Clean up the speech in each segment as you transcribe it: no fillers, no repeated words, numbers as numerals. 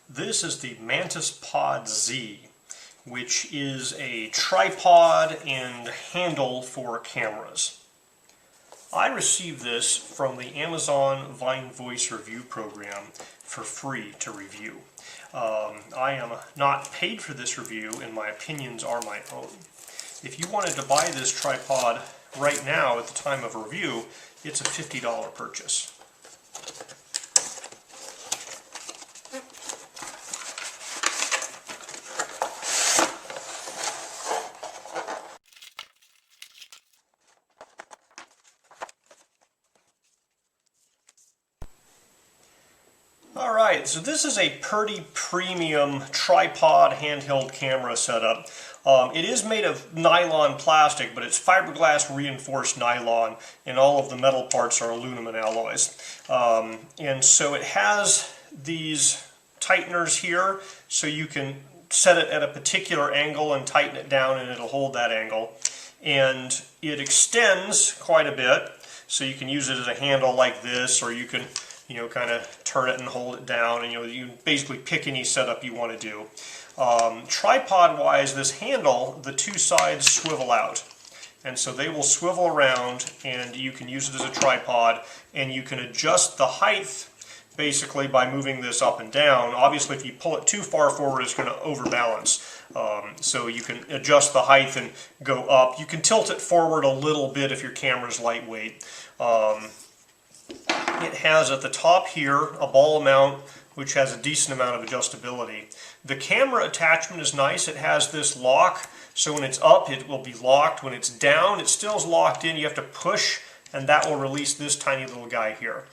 This is the Mantispod Z, which is a tripod and handle for cameras. I received this from the Amazon Vine Voice Review program for free to review. I am not paid for this review and my opinions are my own. If you wanted to buy this tripod right now at the time of review, it's a $50 purchase. Alright, so this is a pretty premium tripod handheld camera setup. It is made of nylon plastic, but it's fiberglass reinforced nylon, and all of the metal parts are aluminum alloys. And so it has these tighteners here, so you can set it at a particular angle and tighten it down and it'll hold that angle. And it extends quite a bit, so you can use it as a handle like this, or you can kind of turn it and hold it down, and you basically pick any setup you want to do. Tripod wise, this handle, the two sides swivel out, and so they will swivel around and you can use it as a tripod, and you can adjust the height basically by moving this up and down. Obviously if you pull it too far forward it's going to overbalance, so you can adjust the height and go up. You can tilt it forward a little bit if your camera's lightweight. It has at the top here a ball mount which has a decent amount of adjustability. The camera attachment is nice. It has this lock, so when it's up it will be locked. When it's down it still is locked in. You have to push and that will release this tiny little guy here.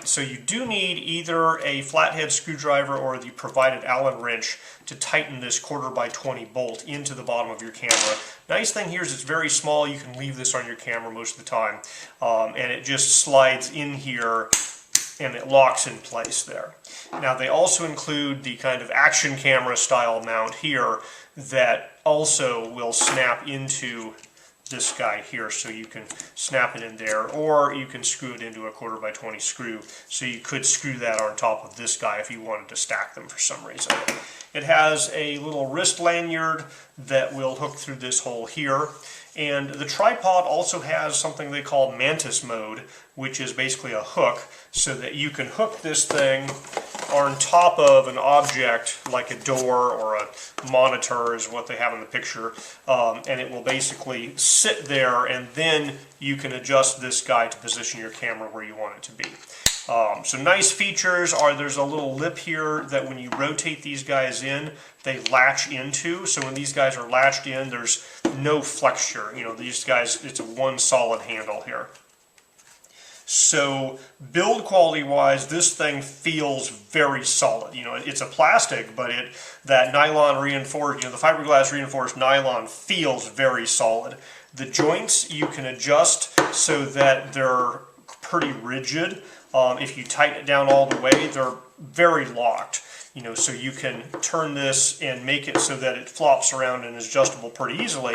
So you do need either a flathead screwdriver or the provided Allen wrench to tighten this 1/4x20 bolt into the bottom of your camera. Nice thing here is it's very small. You can leave this on your camera most of the time, and it just slides in here and it locks in place there. Now they also include the kind of action camera style mount here that also will snap into this guy here, so you can snap it in there, or you can screw it into a 1/4x20 screw, so you could screw that on top of this guy if you wanted to stack them for some reason. It has a little wrist lanyard that will hook through this hole here, and the tripod also has something they call mantis mode, which is basically a hook, so that you can hook this thing on top of an object like a door or a monitor is what they have in the picture, and it will basically sit there, and then you can adjust this guy to position your camera where you want it to be. So nice features are there's a little lip here that when you rotate these guys in, they latch into. So when these guys are latched in, there's no flexure. These guys, it's a one solid handle here. So build quality wise, this thing feels very solid. It's a plastic, but that nylon reinforced, the fiberglass reinforced nylon feels very solid. The joints you can adjust so that they're pretty rigid. If you tighten it down all the way, they're very locked. So you can turn this and make it so that it flops around and is adjustable pretty easily.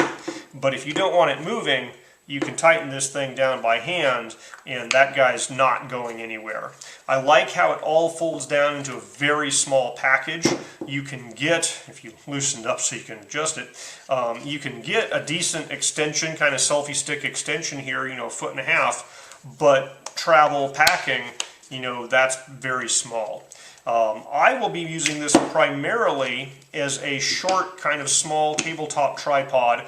But if you don't want it moving, you can tighten this thing down by hand, and that guy's not going anywhere. I like how it all folds down into a very small package. You can get, if you loosen it up so you can adjust it, you can get a decent extension, kind of selfie-stick extension here, 1.5 feet, but travel packing, that's very small. I will be using this primarily as a short, kind of small tabletop tripod.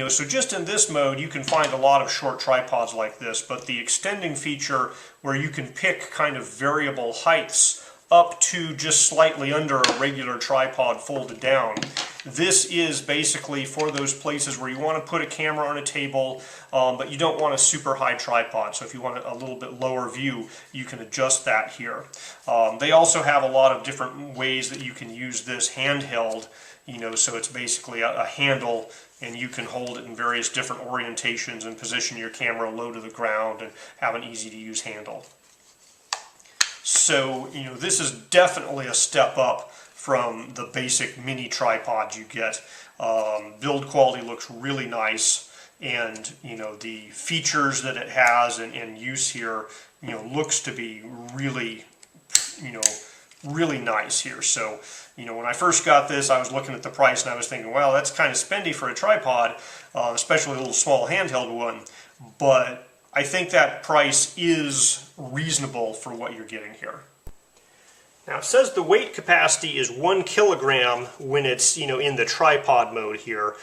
So just in this mode, you can find a lot of short tripods like this, but the extending feature where you can pick kind of variable heights up to just slightly under a regular tripod folded down. This is basically for those places where you want to put a camera on a table, but you don't want a super high tripod. So if you want a little bit lower view, you can adjust that here. They also have a lot of different ways that you can use this handheld, so it's basically a handle, and you can hold it in various different orientations and position your camera low to the ground and have an easy to use handle. So, this is definitely a step up from the basic mini tripods you get. Build quality looks really nice, and the features that it has and use here looks to be really really nice here. So, you know, when I first got this, I was looking at the price and I was thinking, well, that's kind of spendy for a tripod, especially a little small handheld one. But I think that price is reasonable for what you're getting here. Now it says the weight capacity is 1 kilogram when it's, you know, in the tripod mode here.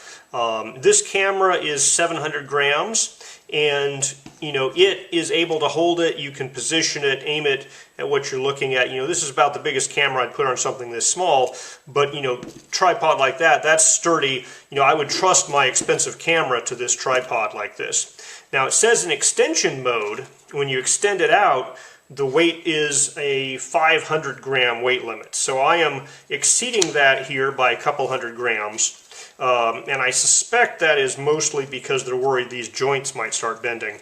This camera is 700 grams, and you know, it is able to hold it. You can position it, aim it at what you're looking at. You know, this is about the biggest camera I'd put on something this small, but you know, tripod like that, that's sturdy. You know, I would trust my expensive camera to this tripod like this. Now it says in extension mode, when you extend it out, the weight is a 500 gram weight limit. So I am exceeding that here by a couple hundred grams. And I suspect that is mostly because they're worried these joints might start bending.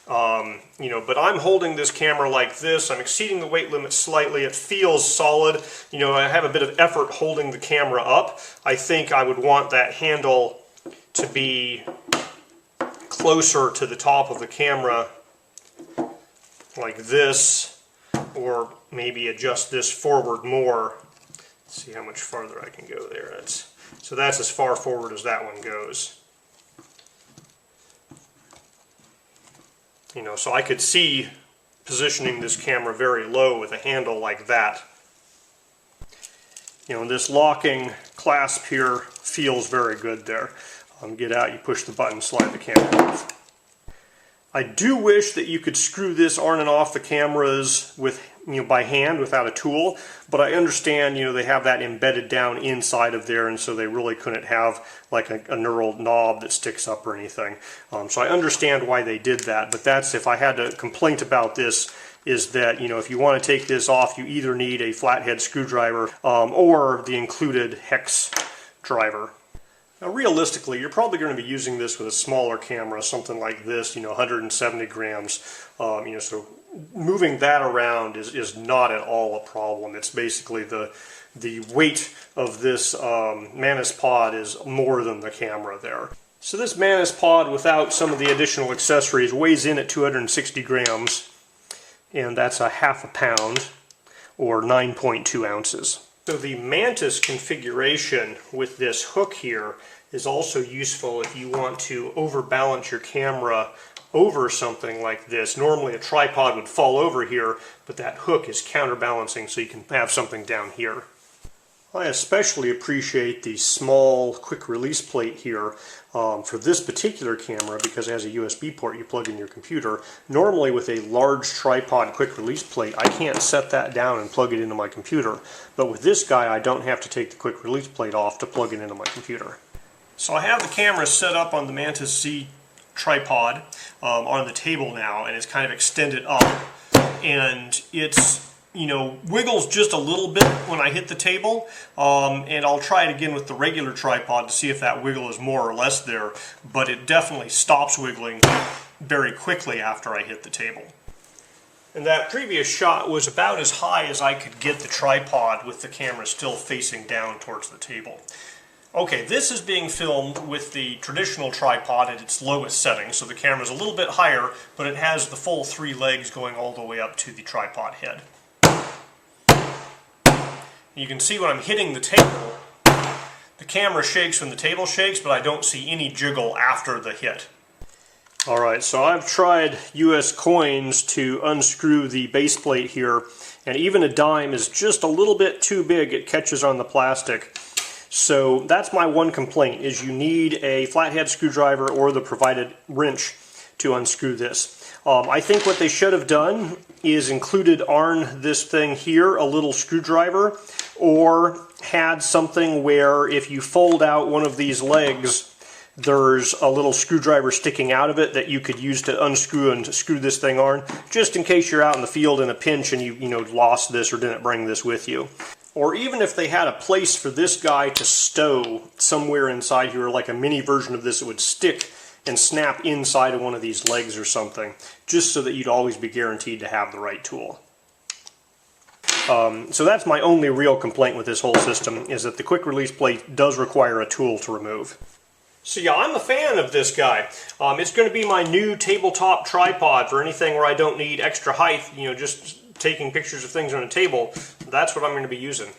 You know, but I'm holding this camera like this. I'm exceeding the weight limit slightly. It feels solid. You know, I have a bit of effort holding the camera up. I think I would want that handle to be closer to the top of the camera like this, or maybe adjust this forward more. Let's see how much farther I can go there. So that's as far forward as that one goes. You know, so I could see positioning this camera very low with a handle like that. You know, this locking clasp here feels very good there. Get out, you push the button, slide the camera off. I do wish that you could screw this on and off the cameras with, you know, by hand without a tool, but I understand, you know, they have that embedded down inside of there, and so they really couldn't have like a knurled knob that sticks up or anything. So I understand why they did that, but that's, if I had a complaint about this, is that, you know, if you want to take this off, you either need a flathead screwdriver or the included hex driver. Now realistically, you're probably going to be using this with a smaller camera, something like this, you know, 170 grams. You know, so moving that around is not at all a problem. It's basically the weight of this Mantispod is more than the camera there. So this Mantispod, without some of the additional accessories, weighs in at 260 grams, and that's a half a pound, or 9.2 ounces. So the Mantis configuration with this hook here is also useful if you want to overbalance your camera over something like this. Normally a tripod would fall over here, but that hook is counterbalancing, so you can have something down here. I especially appreciate the small quick release plate here for this particular camera, because it has a USB port you plug in your computer. Normally with a large tripod quick release plate, I can't set that down and plug it into my computer. But with this guy, I don't have to take the quick release plate off to plug it into my computer. So I have the camera set up on the Mantis Z tripod on the table now, and it's kind of extended up, and it's, you know, wiggles just a little bit when I hit the table, and I'll try it again with the regular tripod to see if that wiggle is more or less there, but it definitely stops wiggling very quickly after I hit the table. And that previous shot was about as high as I could get the tripod with the camera still facing down towards the table. Okay, this is being filmed with the traditional tripod at its lowest setting, so the camera's a little bit higher, but it has the full 3 legs going all the way up to the tripod head. You can see when I'm hitting the table, the camera shakes when the table shakes, but I don't see any jiggle after the hit. Alright, so I've tried US coins to unscrew the base plate here, and even a dime is just a little bit too big. It catches on the plastic. So that's my one complaint, is you need a flathead screwdriver or the provided wrench to unscrew this. I think what they should have done is included on this thing here a little screwdriver, or had something where if you fold out one of these legs, there's a little screwdriver sticking out of it that you could use to unscrew and screw this thing on, just in case you're out in the field in a pinch and you know, lost this or didn't bring this with you. Or even if they had a place for this guy to stow somewhere inside here, like a mini version of this, it would stick and snap inside of one of these legs or something, just so that you'd always be guaranteed to have the right tool. So that's my only real complaint with this whole system, is that the quick release plate does require a tool to remove. So yeah, I'm a fan of this guy. It's going to be my new tabletop tripod for anything where I don't need extra height, you know, just taking pictures of things on a table, that's what I'm going to be using.